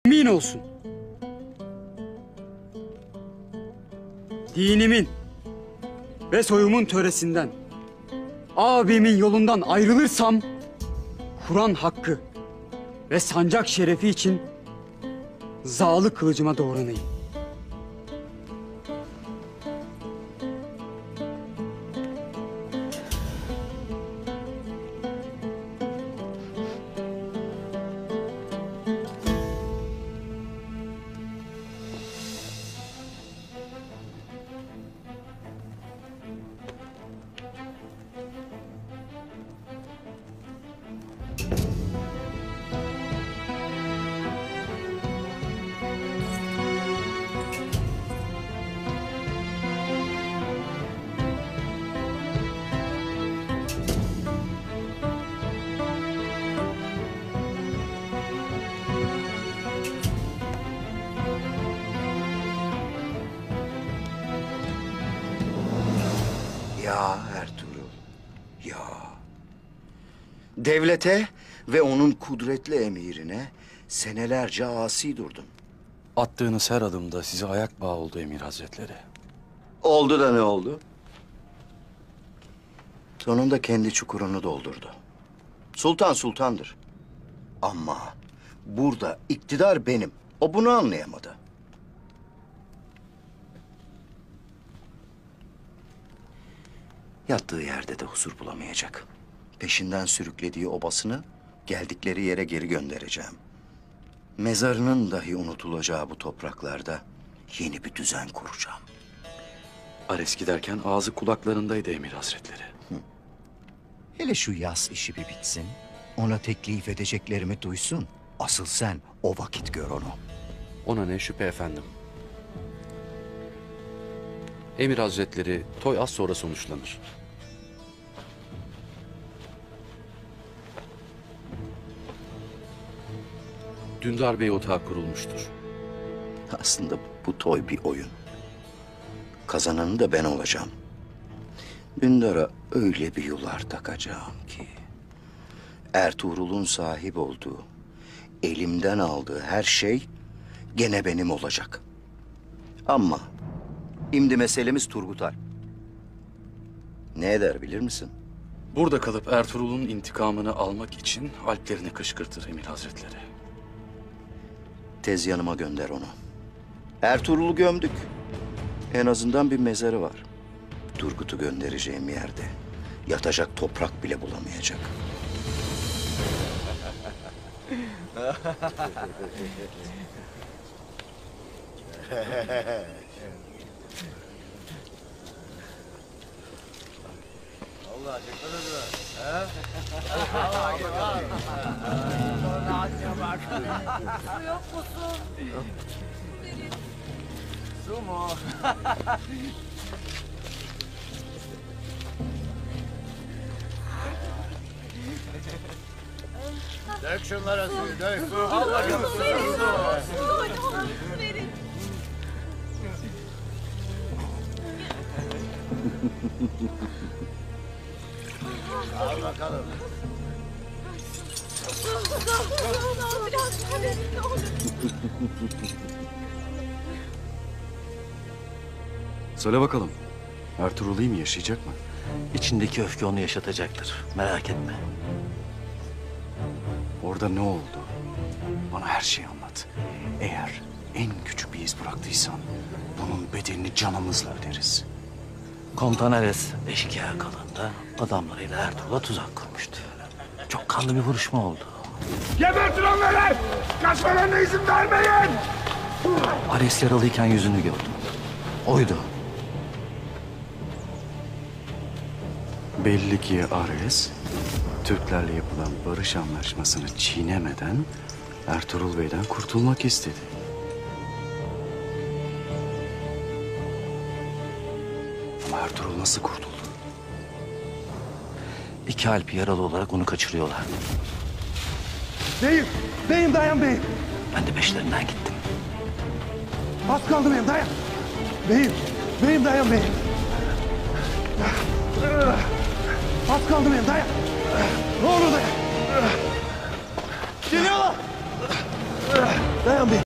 Emin olsun. Dinimin ve soyumun töresinden, abimin yolundan ayrılırsam, Kur'an hakkı ve sancak şerefi için zağlı kılıcıma doğranayım. Ya Ertuğrul, ya. Devlete ve onun kudretli emirine senelerce asi durdun. Attığınız her adımda size ayak bağı oldu Emir Hazretleri. Oldu da ne oldu? Sonunda kendi çukurunu doldurdu. Sultan sultandır. Ama burada iktidar benim. O bunu anlayamadı. Yattığı yerde de huzur bulamayacak. Peşinden sürüklediği obasını geldikleri yere geri göndereceğim. Mezarının dahi unutulacağı bu topraklarda yeni bir düzen kuracağım. Ares giderken ağzı kulaklarındaydı Emir Hazretleri. Hele şu yaz işi bir bitsin. Ona teklif edeceklerimi duysun. Asıl sen o vakit gör onu. Ona ne şüphe efendim. Emir Hazretleri toy az sonra sonuçlanır. Dündar Bey otağı kurulmuştur. Aslında bu toy bir oyun. Kazananı da ben olacağım. Dündar'a öyle bir yular takacağım ki... Ertuğrul'un sahip olduğu, elimden aldığı her şey gene benim olacak. Ama şimdi meselemiz Turgut Alp. Ne eder bilir misin? Burada kalıp Ertuğrul'un intikamını almak için alplerini kışkırtır Emir Hazretleri. Tez yanıma gönder onu. Ertuğrul'u gömdük. En azından bir mezarı var. Turgut'u göndereceğim yerde yatacak toprak bile bulamayacak. Allah çekmedi mi? He? Allah bak. Su yok musun? Su mu? Dök şunlara suyu, dök. Al bakalım. Verin bana su. Ne olur verin. Al bakalım. Biraz hadi ne olur. Söyle bakalım. Ertuğrul iyi mi, yaşayacak mı? İçindeki öfke onu yaşatacaktır. Merak etme. Orada ne oldu? Bana her şeyi anlat. Eğer en küçük bir iz bıraktıysan bunun bedelini canımızla öderiz. Komutan Ares eşkıya kalında adamlarıyla Ertuğrul'a tuzak kurmuştu. Çok kanlı bir vuruşma oldu. Gebertin onları! Kaçmalarına izin vermeyin! Ares yaralıyken yüzünü gördüm. Oydu. Belli ki Ares, Türklerle yapılan barış anlaşmasını çiğnemeden Ertuğrul Bey'den kurtulmak istedi. Ama Ertuğrul nasıl kurtuldu? İki alp yaralı olarak onu kaçırıyorlar. Beyim dayan beyim. Ben de peşlerinden gittim. Az kaldı beyim dayan. Beyim dayan beyim. Az kaldı beyim dayan. Ne olur dayan. Geliyorlar. Dayan beyim.